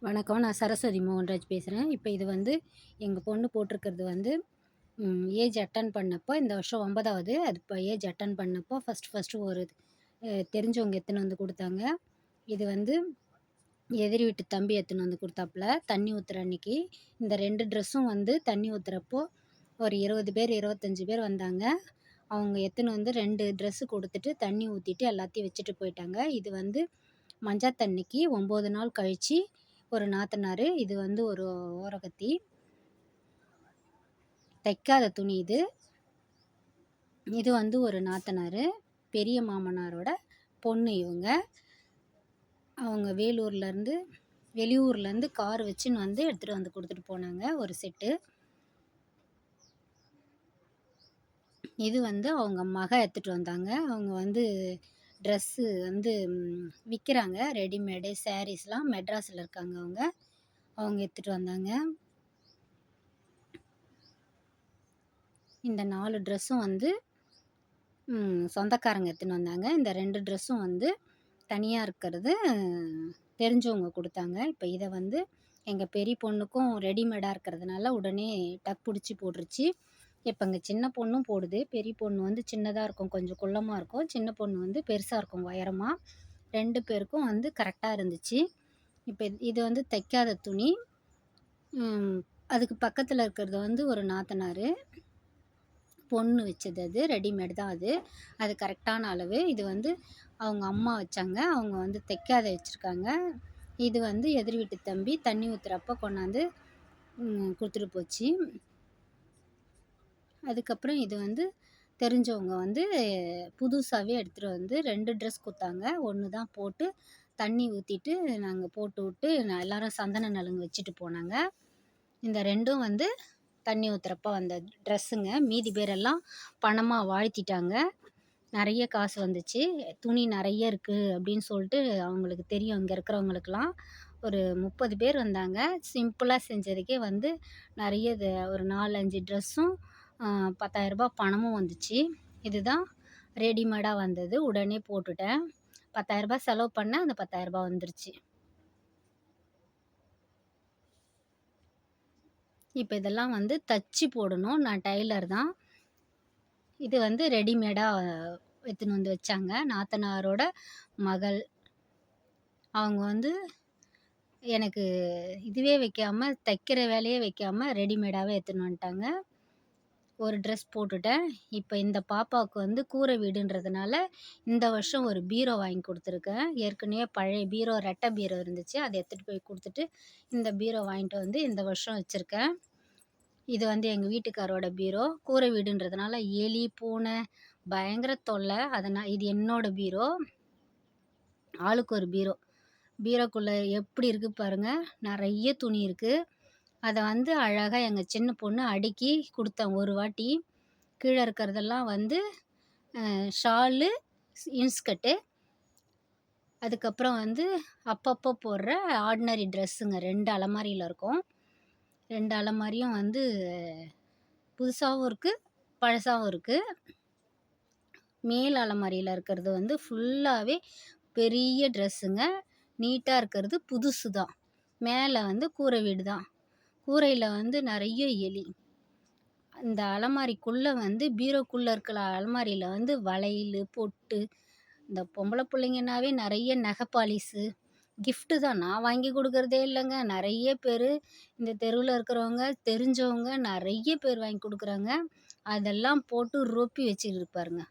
வணக்கம். நான் சரஸ்வதி மோகன்ராஜ் பேசுறேன். இப்ப இது வந்து எங்க பொண்ணு போட்டிருக்கிறது வந்து ஏஜ் அட்டெண்ட் பண்ணப்போ இந்த வருஷம் 9வது. அது இப்போ ஏஜ் அட்டெண்ட் பண்ணப்போ ஃபர்ஸ்ட்டு ஒரு தெரிஞ்சவங்க எடுத்துன்னு வந்து குடுத்தாங்க. இது வந்து எதிர் வீட்டு தம்பி எடுத்துன்னு வந்து குடுத்தாப்புல, தண்ணி ஊத்துற அன்னைக்கு. இந்த 2 ட்ரெஸ்ஸும் வந்து தண்ணி ஊத்துறப்போ ஒரு 20 பேர், 25 பேர் வந்தாங்க. அவங்க எடுத்துன்னு வந்து 2 ட்ரெஸ்ஸு குடுத்துட்டு, தண்ணி ஊத்திட்டு எல்லாத்தையும் வச்சுட்டு போயிட்டாங்க. இது வந்து மஞ்சாத்தன்னைக்கு 9 நாள் கழிச்சு ஒரு நாத்தனாரு. இது வந்து ஒரு ஓரகத்தி. தைக்காத துணி இது. இது வந்து ஒரு நாத்தனாரு. பெரிய மாமனாரோட பொண்ணு இவங்க. அவங்க வெளியூர்லேருந்து கார் வச்சுன்னு வந்து எடுத்துகிட்டு வந்து குடுத்துட்டு போனாங்க ஒரு செட்டு. இது வந்து அவங்க மக எடுத்துட்டு வந்தாங்க. அவங்க வந்து ட்ரெஸ்ஸு வந்து விக்கிறாங்க. ரெடிமேடு சாரீஸ்லாம் மெட்ராஸ்ல இருக்காங்க அவங்க. அவங்க எடுத்துட்டு வந்தாங்க. இந்த 4 ட்ரெஸ்ஸும் வந்து சொந்தக்காரங்க எடுத்துன்னு வந்தாங்க. இந்த 2 ட்ரெஸ்ஸும் வந்து தனியா இருக்கிறது தெரிஞ்சவங்க குடுத்தாங்க. இப்ப இத வந்து எங்க பெரிய பொண்ணுக்கும் ரெடிமேடா இருக்கிறதுனால உடனே டக் புடிச்சு போட்டுருச்சு. இப்ப எங்க சின்ன பொண்ணும் போடுது. பெரிய பொண்ணு வந்து சின்னதா இருக்கும். கொஞ்சம் குள்ளமா இருக்கும். சின்ன பொண்ணு வந்து பெருசா இருக்கும் உயரமா. 2 பேருக்கும் வந்து கரெக்ட்டா இருந்துச்சு. இப்ப இது வந்து தைக்காத துணி. ம் அதுக்கு பக்கத்துல இருக்கிறது வந்து ஒரு நாத்தனாரு. பொண்ணு வச்சது அது. ரெடிமேட் தான் அது. அது கரெக்டான அளவு. இது வந்து அவங்க அம்மா வச்சாங்க. அவங்க வந்து தைக்காத வச்சிருக்காங்க. இது வந்து எதிர் வீட்டு தம்பி தண்ணி ஊத்துறப்ப கொண்டாந்து குடுத்துட்டு போச்சு. அதுக்கப்புறம் இது வந்து தெரிஞ்சவங்க வந்து புதுசாவே எடுத்துட்டு வந்து 2 ட்ரெஸ் குடுத்தாங்க. 1 தான் போட்டு தண்ணி ஊத்திட்டு நாங்க போட்டுவுட்டு எல்லாரும் சந்தன நலுங்கு வச்சுட்டு போனாங்க. இந்த 2ம் வந்து தண்ணி ஊத்துறப்ப வந்த ட்ரெஸ்ஸுங்க. மீதி பேரெல்லாம் பணமா வாழ்த்திட்டாங்க. நெறைய காசு வந்துச்சு. துணி நெறைய இருக்கு அப்படின்னு சொல்லிட்டு அவங்களுக்கு தெரியும் இங்க இருக்கிறவங்களுக்கெல்லாம். ஒரு 30 பேர் வந்தாங்க. சிம்பிளா செஞ்சதுக்கே வந்து நெறைய ஒரு 4, 5 ட்ரெஸ்ஸும் ரூ. 10,000 பணமும் வந்துச்சு. இதுதான் ரெடிமேடா வந்தது. உடனே போட்டுட்டேன். ரூ. 10,000 செலவு பண்ணேன். அந்த ரூ. 10,000 வந்துருச்சு. இப்ப இதெல்லாம் வந்து தச்சு போடணும். நான் டெய்லர் தான். இது வந்து ரெடிமேடா எடுத்துன்னு வந்து வச்சாங்க. நாத்தனாரோட மகள். அவங்க வந்து எனக்கு இதுவே வைக்காம, தைக்கிற வேலையே வைக்காம ரெடிமேடாவே எடுத்துன்னு வந்துட்டாங்க. ஒரு ட்ரெஸ் போட்டுட்டேன். இப்ப இந்த பாப்பாவுக்கு வந்து கூரை வீடுன்றதுனால, இந்த வருஷம் ஒரு பீரோ வாங்கி குடுத்துருக்கேன். ஏற்கனவே பழைய பீரோ, ரெட்டை பீரோ இருந்துச்சு. அத எடுத்துட்டு போய் குடுத்துட்டு, இந்த பீரோ வாங்கிட்டு வந்து இந்த வருஷம் வச்சிருக்கேன். இது வந்து எங்க வீட்டுக்காரோட பீரோ. கூரை வீடுன்றதுனால எலி, பூனை பயங்கர தொல்ல. இது என்னோட பீரோ. ஆளுக்கு ஒரு பீரோ. பீரோக்குள்ள எப்படி இருக்கு பாருங்க. நெறைய துணி இருக்கு. அத வந்து அழகா எங்க சின்ன பொண்ணு அடுக்கி குடுத்தேன் ஒரு வாட்டி. கீழ இருக்கிறதெல்லாம் வந்து ஷாலு, இன்ஸ்கர்ட்டு. அதுக்கப்புறம் வந்து அப்பப்போ போடுற ஆர்டினரி ட்ரெஸ்ஸுங்க 2 அலமாரியில இருக்கும். 2 அலமாரியும் வந்து புதுசாவும் இருக்கு, பழசாவும் இருக்கு. மேல் அலமாரியில இருக்கிறது வந்து ஃபுல்லாவே பெரிய ட்ரெஸ்ஸுங்க. நீட்டா இருக்கிறது புதுசு தான். மேல வந்து கூரை வீடு தான். கூரையில வந்து நெறைய எலி. இந்த அலமாரிக்குள்ள வந்து பீரோக்குள்ள இருக்கிற அலமாரியில வந்து வளையலு, பொட்டு, இந்த பொம்பள புள்ளைங்கனாவே நெறைய நகை பாலிஸு, கிஃப்ட்டு தான். நான் வாங்கி குடுக்குறதே இல்லங்க. நெறைய பேரு இந்த தெருவுல இருக்கிறவங்க, தெரிஞ்சவங்க நெறைய பேர் வாங்கி குடுக்குறாங்க. அதெல்லாம் போட்டு ரொப்பி வச்சுருக்கு பாருங்க.